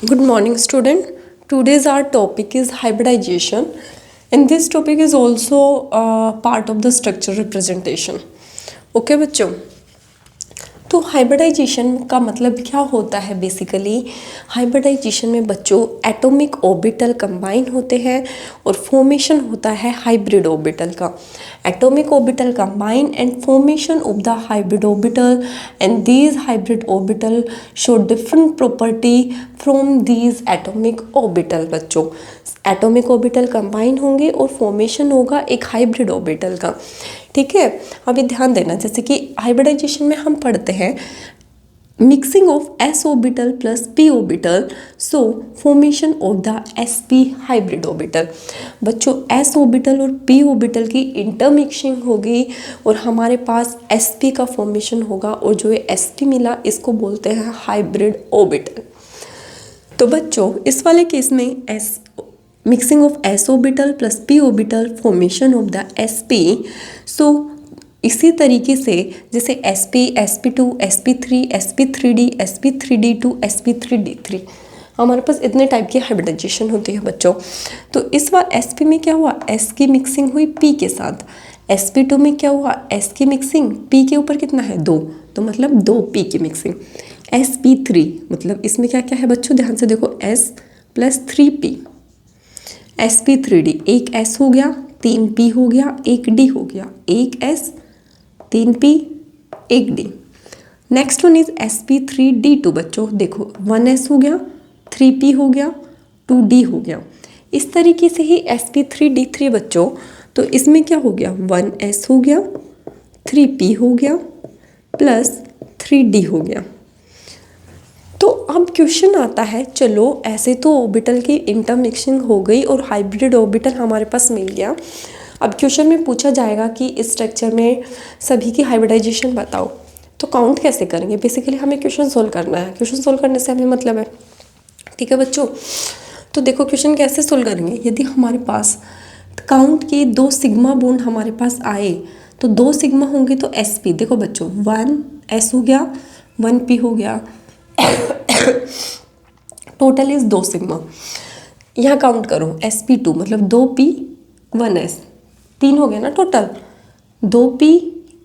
Good morning, student. Today's our topic is hybridization, and this topic is also part of the structure representation. Okay, बच्चों, तो hybridisation का मतलब क्या होता है? बेसिकली हाइब्रिडाइजेशन में बच्चों एटॉमिक ऑर्बिटल कंबाइन होते हैं और फॉर्मेशन होता है हाइब्रिड ऑर्बिटल का. Atomic orbital combine and formation of the hybrid orbital, and these hybrid orbital show different property from these atomic orbital. बच्चों एटॉमिक ऑर्बिटल कंबाइन होंगे और फॉर्मेशन होगा एक हाइब्रिड ऑर्बिटल का. ठीक है, अभी ध्यान देना, जैसे कि हाइब्रिडाइजेशन में हम पढ़ते हैं mixing of s orbital plus p orbital, so formation of the sp hybrid orbital. बच्चों s ऑर्बिटल और p ऑर्बिटल की इंटरमिक्सिंग होगी और हमारे पास sp का फॉर्मेशन होगा, और जो ये sp मिला इसको बोलते हैं हाइब्रिड ऑर्बिटल. तो बच्चों इस वाले केस में mixing of s orbital plus p orbital formation of the sp. सो इसी तरीके से जैसे sp, sp2, sp3, sp3d, sp3d2, sp3d3, हमारे पास इतने टाइप की हाइब्रिडाइजेशन होती है बच्चों. तो इस बार sp में क्या हुआ, s की मिक्सिंग हुई p के साथ. sp2 में क्या हुआ, s की मिक्सिंग p के ऊपर कितना है 2, तो मतलब 2p की मिक्सिंग. sp3 मतलब इसमें क्या क्या है बच्चों, ध्यान से देखो, s प्लस 3p. sp3d एक s हो गया, 3p हो गया, एक d हो गया, एक s 3p एक d. Next one is sp3d2. बच्चों देखो 1s हो गया, 3p हो गया, 2d हो गया. इस तरीके से ही sp3d3 बच्चों, तो इसमें क्या हो गया, 1s हो गया, 3p हो गया प्लस 3d हो गया. तो अब क्वेश्चन आता है, चलो ऐसे तो ऑर्बिटल की इंटरमिक्सिंग हो गई और हाइब्रिड ऑर्बिटल हमारे पास मिल गया. अब क्वेश्चन में पूछा जाएगा कि इस स्ट्रक्चर में सभी की हाइब्रिडाइजेशन बताओ. तो काउंट कैसे करेंगे? बेसिकली हमें क्वेश्चन सोल्व करना है, क्वेश्चन सोल्व करने से हमें मतलब है. ठीक है बच्चों, तो देखो क्वेश्चन कैसे सोल्व करेंगे. यदि हमारे पास काउंट के 2 सिग्मा बॉन्ड हमारे पास आए, तो 2 सिग्मा होंगे तो sp. देखो बच्चों 1s हो गया, 1p हो गया, टोटल इज 2 सिग्मा. यहाँ काउंट करो sp2 मतलब 2p 1s, 3 हो गया ना टोटल. 2p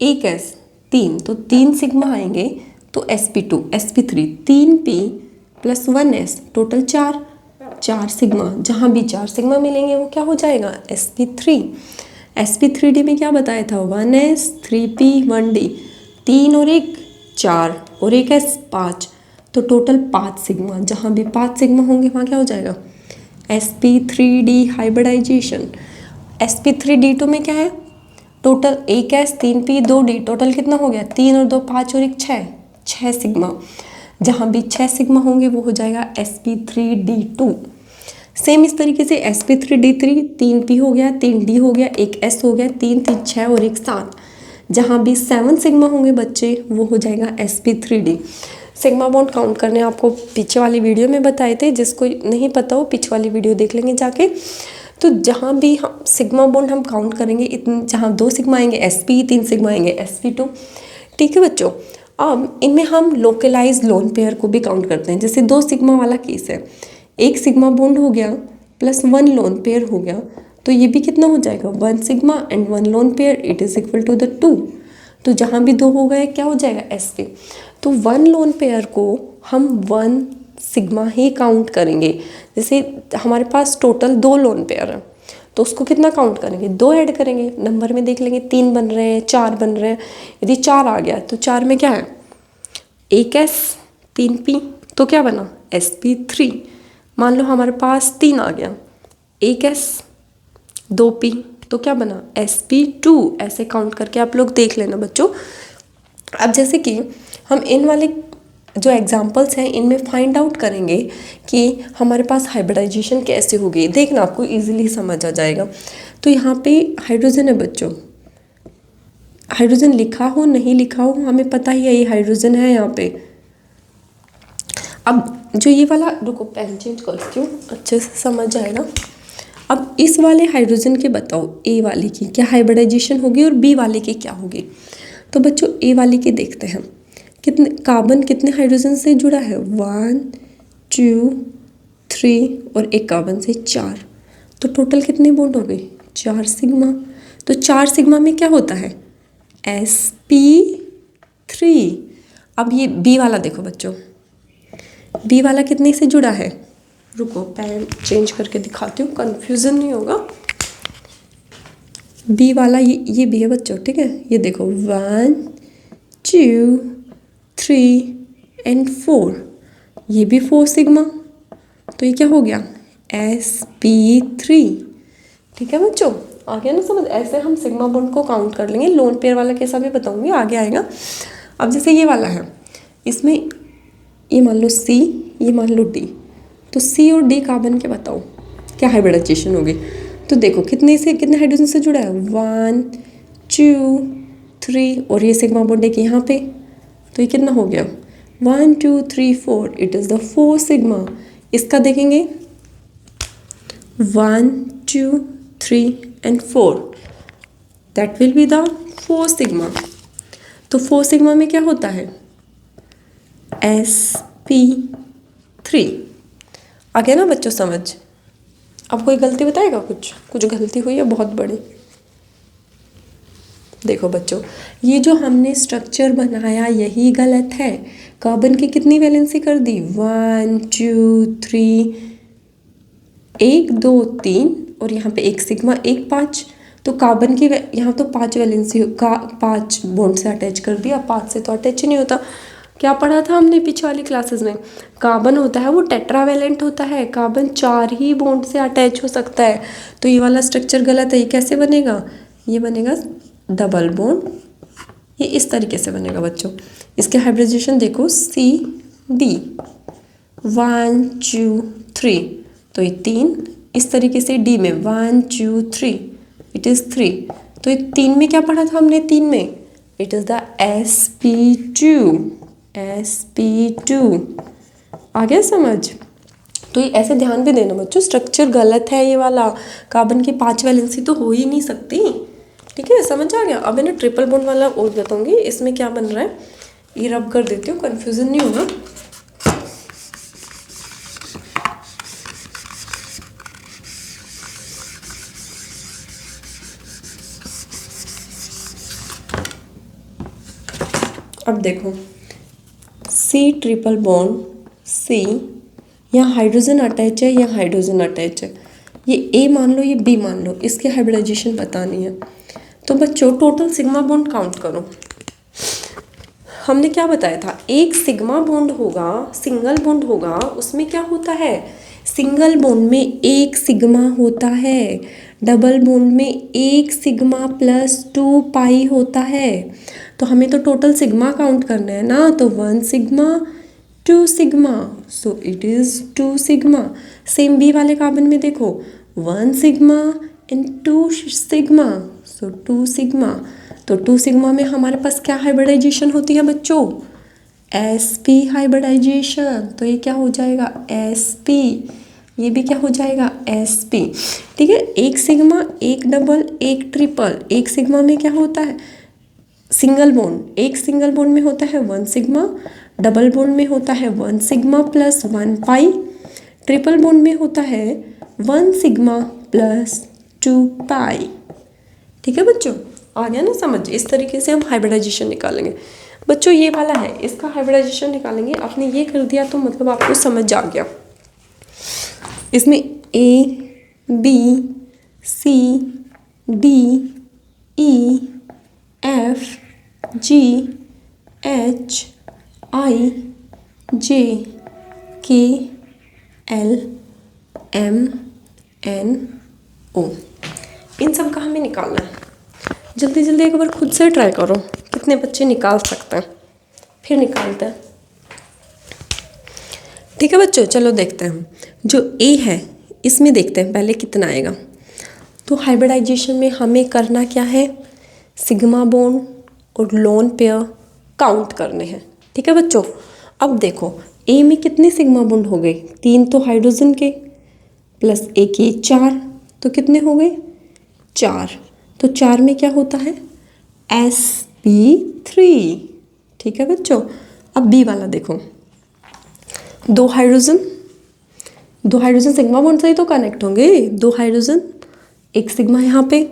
1s 3, तो 3 सिग्मा आएंगे. तो sp2 sp3 3p plus 1s total 4 sigma. जहाँ भी 4 सिग्मा मिलेंगे वो क्या हो जाएगा, sp3. sp3d में क्या बताया था, 1s 3p 1d, 3 और 1 4 और 1s 5, तो टोटल 5 सिग्मा. जहाँ भी 5 सिग्मा होंगे वहाँ क्या हो जाएगा, sp3d हाइब्रिडाइजेशन. sp3d2 में क्या है, total 1s 3p 2d, total कितना हो गया, 3 और 2 5 और 1 6 सिग्मा. जहाँ भी 6 सिग्मा होंगे वो हो जाएगा sp3d2. सेम इस तरीके से sp3d3 3p हो गया, 3d हो गया, 1s हो गया, 3 3 6 और 1 7. जहाँ भी 7 सिग्मा होंगे बच्चे वो हो जाएगा sp3d. सिग्मा बॉन्ड काउंट करने आपको पीछे वाली वीडियो में बताए थे, जिसको नहीं पता हो पीछे वाली वीडियो देख लेंगे जाके. तो जहाँ भी हम सिग्मा बॉन्ड हम काउंट करेंगे, इतने जहाँ 2 सिग्मा आएंगे sp, 3 सिग्मा आएंगे sp2. ठीक है बच्चों, अब इनमें हम लोकलाइज लोन पेयर को भी काउंट करते हैं. जैसे 2 सिग्मा वाला केस है, 1 सिग्मा बॉन्ड हो गया प्लस 1 लोन पेयर हो गया, तो ये भी कितना हो जाएगा, 1 sigma and 1 lone pair, it is equal to the 2. तो जहाँ भी 2 हो गए क्या हो जाएगा, sp. तो 1 लोन पेयर को हम 1 सिग्मा ही काउंट करेंगे. जैसे हमारे पास टोटल 2 लोन पेयर है, तो उसको कितना काउंट करेंगे, 2 ऐड करेंगे. नंबर में देख लेंगे 3 बन रहे हैं, 4 बन रहे हैं. यदि 4 आ गया तो 4 में क्या है, 1s 3p, तो क्या बना sp3. मान लो हमारे पास 3 आ गया, 1s 2p, तो क्या बना sp2. ऐसे काउंट करके आप लोग देख लेना बच्चों. अब जैसे कि हम इन वाले जो एग्जाम्पल्स हैं इनमें फाइंड आउट करेंगे कि हमारे पास हाइब्रिडाइजेशन कैसे होगी. देखना आपको इजीली समझ आ जाएगा. तो यहाँ पे हाइड्रोजन है बच्चों, हाइड्रोजन लिखा हो नहीं लिखा हो हमें पता ही है ये हाइड्रोजन है यहाँ पे. अब जो ये वाला, रुको पेन चेंज करती हूँ अच्छे से समझ आएगा. अब इस वाले हाइड्रोजन के बताओ, ए वाले की क्या हाइब्रिडाइजेशन होगी और बी वाले की क्या होगी. तो बच्चों ए वाले की देखते हैं, कितने कार्बन कितने हाइड्रोजन से जुड़ा है, 1 2 3 और एक कार्बन से 4, तो टोटल कितने बॉन्ड हो गए? 4 सिग्मा। तो 4 सिग्मा में क्या होता है? sp3। अब ये बी वाला देखो बच्चों, बी वाला कितने से जुड़ा है? रुको पेन चेंज करके दिखाती हूँ, कन्फ्यूज़न नहीं होगा। बी वाला ये बी है बच्चों, ठीक है। ये देखो 1 2 3 एंड 4, ये भी 4 सिग्मा, तो ये क्या हो गया? sp3। ठीक है बच्चों, आ गया ना समझ? ऐसे हम सिग्मा बॉन्ड को काउंट कर लेंगे। लोन पेयर वाला कैसा भी बताऊंगी, आगे आएगा। अब जैसे ये वाला है, इसमें ये मान लो C, ये मान लो D, तो C और D कार्बन के बताओ क्या हाइब्रिडाइजेशन होगी? तो देखो कितने हाइड्रोजन से जुड़ा है? 1 2 3, और ये सिग्मा बॉन्ड एक यहाँ पे, तो ये कितना हो गया? 1 2 3 4, इट इज़ द 4 सिग्मा। इसका देखेंगे 1 2 3 and 4, that will be the 4 sigma. तो 4 सिग्मा में क्या होता है? sp3। आ गया ना बच्चों समझ? अब कोई गलती बताएगा? कुछ गलती हुई है बहुत बड़ी? देखो बच्चों, ये जो हमने स्ट्रक्चर बनाया यही गलत है। कार्बन की कितनी वैलेंसी कर दी? 1 2 3, 1 2 3, और यहाँ पे एक सिग्मा, एक 5। तो कार्बन की यहाँ तो 5 वैलेंसी का 5 बॉन्ड से अटैच कर दिया, 5 से तो अटैच ही नहीं होता। क्या पढ़ा था हमने पीछे वाली क्लासेस में? कार्बन होता है वो टेट्रावैलेंट होता है, कार्बन 4 ही बॉन्ड से अटैच हो सकता है। तो ये वाला स्ट्रक्चर गलत है। ये कैसे बनेगा? ये बनेगा डबल बॉन्ड, ये इस तरीके से बनेगा बच्चों। इसके हाइब्रिडाइजेशन देखो CD 1 2 3, तो ये 3। इस तरीके से D में 1 2 3, इट इज़ 3। तो ये 3 में क्या पढ़ा था हमने? 3 में इट इज़ द sp2। आ गया समझ? तो ये ऐसे ध्यान भी देना बच्चों, स्ट्रक्चर गलत है ये वाला। कार्बन की 5 वैलेंसी तो हो ही नहीं सकती। ठीक है, समझ आ गया? अब है ना ट्रिपल बॉन्ड वाला और बताऊंगी इसमें क्या बन रहा है। ये रब कर देती हूँ, कन्फ्यूज़न नहीं होगा। अब देखो C ट्रिपल बॉन्ड C, यहाँ हाइड्रोजन अटैच है, यहाँ हाइड्रोजन अटैच है। ये A मान लो, ये B मान लो, इसके हाइब्रिडाइजेशन बतानी है। तो बच्चों टोटल सिग्मा बॉन्ड काउंट करो। हमने क्या बताया था? एक सिग्मा बॉन्ड होगा, सिंगल बॉन्ड होगा, उसमें क्या होता है? सिंगल बॉन्ड में एक सिग्मा होता है, डबल बॉन्ड में एक सिग्मा प्लस 2 पाई होता है। तो हमें तो टोटल सिग्मा काउंट करना है ना, तो 1 sigma 2 sigma, so it is 2 sigma. Same B वाले कार्बन में देखो 1 sigma and 2 sigma, so 2 sigma. तो 2 सिग्मा में हमारे पास क्या हाइब्रिडाइजेशन होती है बच्चों? sp hybridisation. तो ये क्या हो जाएगा? sp। ये भी क्या हो जाएगा? sp। ठीक है, एक सिग्मा, एक डबल, एक ट्रिपल। एक सिग्मा में क्या होता है? सिंगल बॉन्ड, एक सिंगल बॉन्ड में होता है 1 सिग्मा, डबल बॉन्ड में होता है 1 सिग्मा प्लस 1 पाई, ट्रिपल बॉन्ड में होता है 1 सिग्मा प्लस 2 पाई। ठीक है बच्चों, आ गया ना समझ? इस तरीके से हम हाइब्रिडाइजेशन निकालेंगे। बच्चों ये वाला है, इसका हाइब्रिडाइजेशन निकालेंगे। आपने ये कर दिया तो मतलब आपको समझ आ गया। इसमें A B C D E F G H I J K L M N O, इन सब का हमें निकालना है। जल्दी जल्दी एक बार खुद से ट्राई करो, कितने बच्चे निकाल सकते हैं, फिर निकालते हैं। ठीक है बच्चों, चलो देखते हैं। जो A है इसमें देखते हैं पहले कितना आएगा। तो हाइब्रिडाइजेशन में हमें करना क्या है? सिग्मा बॉन्ड और लोन पेयर काउंट करने हैं। ठीक है बच्चों, अब देखो A में कितने सिग्मा बॉन्ड हो गए? 3 तो हाइड्रोजन के प्लस एक ये 4, तो कितने हो गए? 4। तो 4 में क्या होता है? sp3। ठीक है बच्चों, अब B वाला देखो, 2 हाइड्रोजन, दो हाइड्रोजन सिग्मा बॉन्ड से ही तो कनेक्ट होंगे, दो हाइड्रोजन एक सिग्मा यहाँ पे,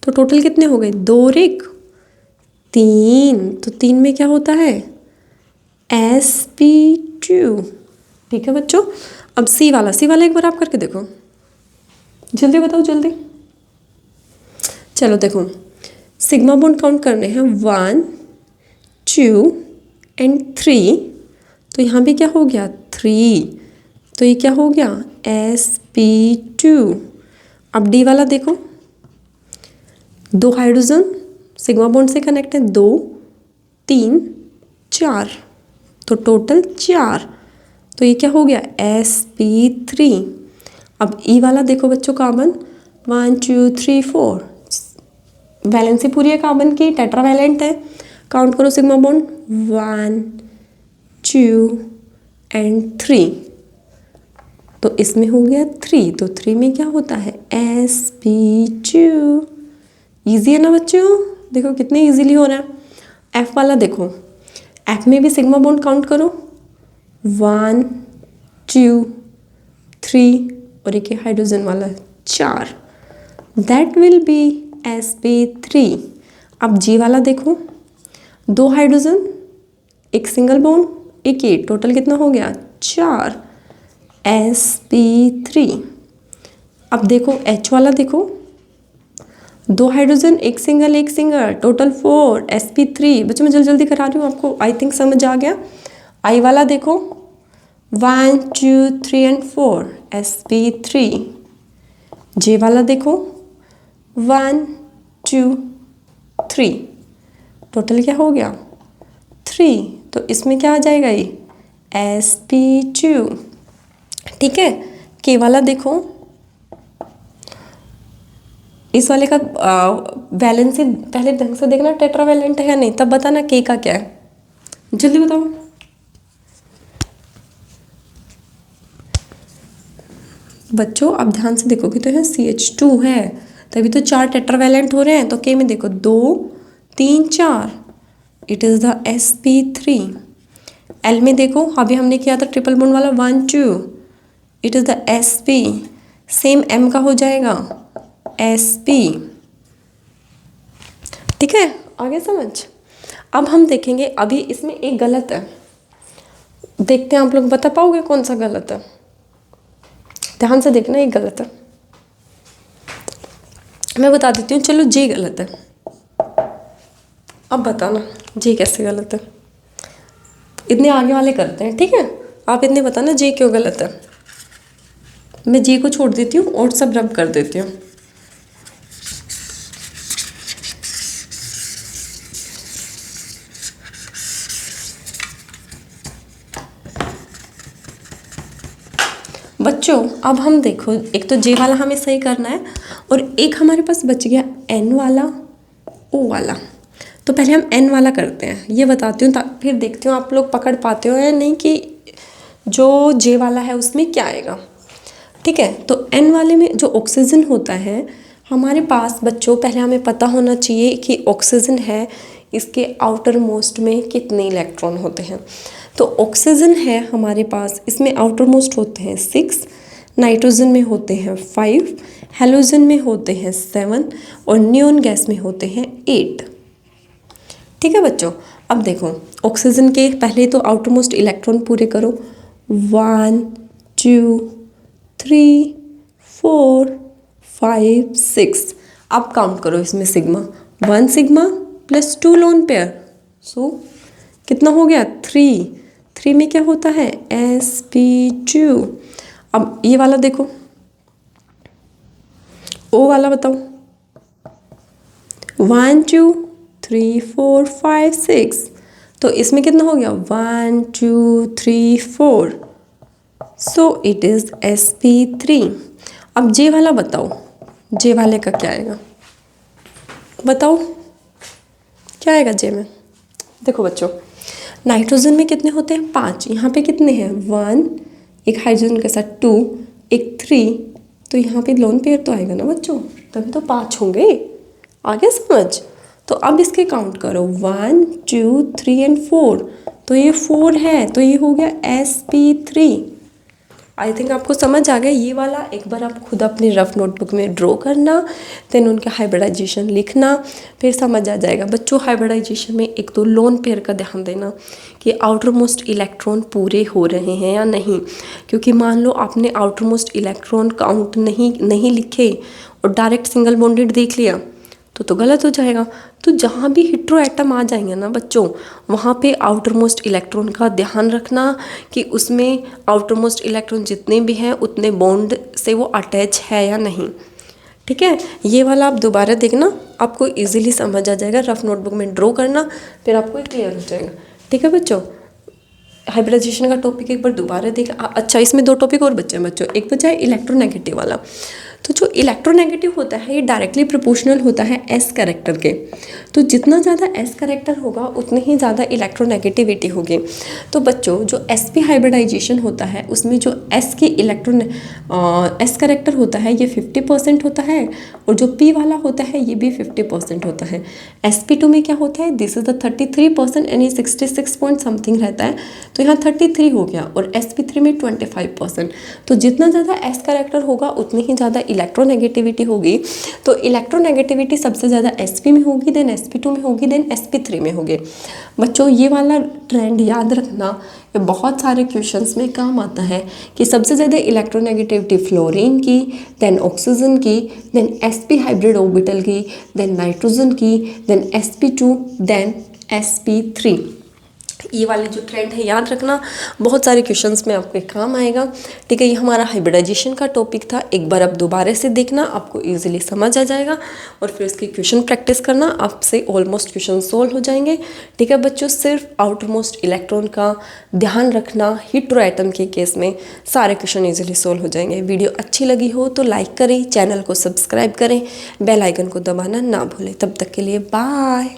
तो टोटल कितने हो गए, 2 और 1 3। तो 3 में क्या होता है, sp2। ठीक है बच्चों, अब सी वाला एक बार आप करके देखो, जल्दी बताओ जल्दी। चलो देखो, सिग्मा बॉन्ड काउंट करने हैं 1 2 एंड 3। तो यहाँ भी क्या हो गया 3, तो ये क्या हो गया sp2। अब डी वाला देखो, 2 हाइड्रोजन सिग्मा बॉन्ड से कनेक्ट है, 2 3 4, तो टोटल 4, तो ये क्या हो गया sp3। अब ई वाला देखो बच्चों, कार्बन 1 2 3 4, वैलेंसी पूरी है कार्बन की, टेट्रावैलेंट है। काउंट करो सिग्मा बॉन्ड 1 2 एंड 3, तो इसमें हो गया 3, तो 3 में क्या होता है sp2। ईजी है ना बच्चों, देखो कितने इजीली हो रहा है। एफ वाला देखो, एफ में भी सिग्मा बॉन्ड काउंट करो 1 2 3 और एक हाइड्रोजन वाला 4, दैट विल बी sp3। अब जी वाला देखो, 2 हाइड्रोजन एक सिंगल बॉन्ड एक ये, टोटल कितना हो गया 4 sp3। अब देखो एच वाला देखो, 2 हाइड्रोजन एक सिंगल टोटल 4 sp3। बच्चों मैं जल्दी जल्दी करा रही हूँ, आपको आई थिंक समझ आ गया। आई वाला देखो 1 2 3 एंड 4 sp3। जे वाला देखो 1 2 3, टोटल क्या हो गया 3, तो इसमें क्या आ जाएगा ये sp2। ठीक है, के वाला देखो, इस वाले का वैलेंसी पहले ढंग से देखना, टेट्रावैलेंट है या नहीं, तब बताना के का क्या है, जल्दी बताओ। बच्चों आप ध्यान से देखोगे तो यहाँ CH2 है, तभी तो 4 टेट्रावैलेंट हो रहे हैं। तो के में देखो 2 3 4, it is the sp3। L में देखो, अभी हमने किया था ट्रिपल बॉन्ड वाला 1 2, it is the sp। Same m का हो जाएगा sp। ठीक है, आगे समझ। अब हम देखेंगे, अभी इसमें एक गलत है, देखते हैं आप लोग बता पाओगे कौन सा गलत है। ध्यान से देखना, एक गलत है, मैं बता देती हूँ। चलो जे गलत है, अब बताना जे कैसे गलत है। इतने आगे वाले करते हैं, ठीक है, आप इतने बताना जे क्यों गलत है। मैं जे को छोड़ देती हूँ और सब रब कर देती हूँ। बच्चों अब हम देखो, एक तो जे वाला हमें सही करना है और एक हमारे पास बच गया एन वाला ओ वाला। तो पहले हम एन वाला करते हैं, ये बताती हूँ, फिर देखती हूँ आप लोग पकड़ पाते हो या नहीं कि जो जे वाला है उसमें क्या आएगा। ठीक है, तो एन वाले में जो ऑक्सीजन होता है हमारे पास, बच्चों पहले हमें पता होना चाहिए कि ऑक्सीजन है, इसके आउटर मोस्ट में कितने इलेक्ट्रॉन होते हैं। तो ऑक्सीजन है हमारे पास, इसमें आउटर मोस्ट होते हैं 6, नाइट्रोजन में होते हैं 5, हेलोजन में होते हैं 7 और नियोन गैस में होते हैं 8। ठीक है बच्चों, अब देखो ऑक्सीजन के पहले तो आउटर मोस्ट इलेक्ट्रॉन पूरे करो, 1 2 3 4 5 6। अब काउंट करो इसमें sigma, 1 sigma plus 2 lone pair, so कितना हो गया 3 में क्या होता है sp2। अब ये वाला देखो, ओ वाला बताओ, 1 2 3 4 5 6, तो इसमें कितना हो गया 1 2 3 4, सो इट इज़ sp3। अब जे वाला बताओ, जे वाले का क्या आएगा बताओ, क्या आएगा जे में। देखो बच्चों नाइट्रोजन में कितने होते हैं 5, यहाँ पे कितने हैं 1, एक हाइड्रोजन के साथ 2, एक 3, तो यहाँ पे लोन पेयर तो आएगा ना बच्चों, तभी तो 5 होंगे। आगे समझ। तो अब इसके काउंट करो 1 2 3 एंड 4, तो ये 4 है, तो ये हो गया sp3। आई थिंक आपको समझ आ गया ये वाला। एक बार आप खुद अपनी रफ नोटबुक में ड्रॉ करना, देन उनके हाइब्रिडाइजेशन लिखना, फिर समझ आ जाएगा। बच्चों हाइब्रिडाइजेशन में एक तो लोन पेयर का ध्यान देना कि आउटर मोस्ट इलेक्ट्रॉन पूरे हो रहे हैं या नहीं, क्योंकि मान लो आपने आउटर मोस्ट इलेक्ट्रॉन काउंट नहीं लिखे और डायरेक्ट सिंगल बॉन्डेड देख लिया तो गलत हो जाएगा। तो जहाँ भी हेटेरो एटम आ जाएंगे ना बच्चों, वहाँ पे आउटर मोस्ट इलेक्ट्रॉन का ध्यान रखना कि उसमें आउटर मोस्ट इलेक्ट्रॉन जितने भी हैं उतने बॉन्ड से वो अटैच है या नहीं। ठीक है, ये वाला आप दोबारा देखना, आपको इजीली समझ आ जाएगा। रफ नोटबुक में ड्रॉ करना, फिर आपको क्लियर हो जाएगा। ठीक है बच्चों, हाइब्रिडाइजेशन का टॉपिक एक बार दोबारा देख। अच्छा, इसमें 2 टॉपिक और बच्चे हैं बच्चों। एक बचा है इलेक्ट्रोनेगेटिव वाला। तो जो इलेक्ट्रोनेगेटिव होता है ये डायरेक्टली प्रोपोर्शनल होता है एस कैरेक्टर के। तो जितना ज़्यादा एस कैरेक्टर होगा उतनी ही ज़्यादा इलेक्ट्रोनेगेटिविटी होगी। तो बच्चों जो sp हाइब्रिडाइजेशन होता है उसमें जो एस के एस कैरेक्टर होता है ये 50% होता है, और जो p वाला होता है ये भी 50% होता है। sp2 में क्या होता है, दिस इज द 33% यानी 66 पॉइंट समथिंग रहता है, तो यहाँ 33 हो गया, और sp3 में 25%। तो जितना ज़्यादा एस कैरेक्टर होगा उतनी ही ज़्यादा इलेक्ट्रोनेगेटिविटी होगी। तो इलेक्ट्रोनेगेटिविटी सबसे ज़्यादा sp में होगी, देन sp2 में होगी, देन sp3 में होगी। बच्चों ये वाला ट्रेंड याद रखना, ये बहुत सारे क्वेश्चंस में काम आता है कि सबसे ज़्यादा इलेक्ट्रोनेगेटिविटी फ्लोरीन की, देन ऑक्सीजन की, देन sp हाइब्रिड ऑर्बिटल की, देन नाइट्रोजन की, देन sp2, देन sp3। ये वाले जो ट्रेंड है याद रखना, बहुत सारे क्वेश्चंस में आपके काम आएगा। ठीक है, ये हमारा हाइब्रिडाइजेशन का टॉपिक था। एक बार आप दोबारा से देखना, आपको इजीली समझ आ जाएगा, और फिर इसकी क्वेश्चन प्रैक्टिस करना, आपसे ऑलमोस्ट क्वेश्चन सोल्व हो जाएंगे। ठीक है बच्चों, सिर्फ आउटर मोस्ट इलेक्ट्रॉन का ध्यान रखना, हेटेरो एटम के केस में सारे क्वेश्चन ईजिली सोल्व हो जाएंगे। वीडियो अच्छी लगी हो तो लाइक करें, चैनल को सब्सक्राइब करें, बेल आइकन को दबाना ना भूलें। तब तक के लिए बाय।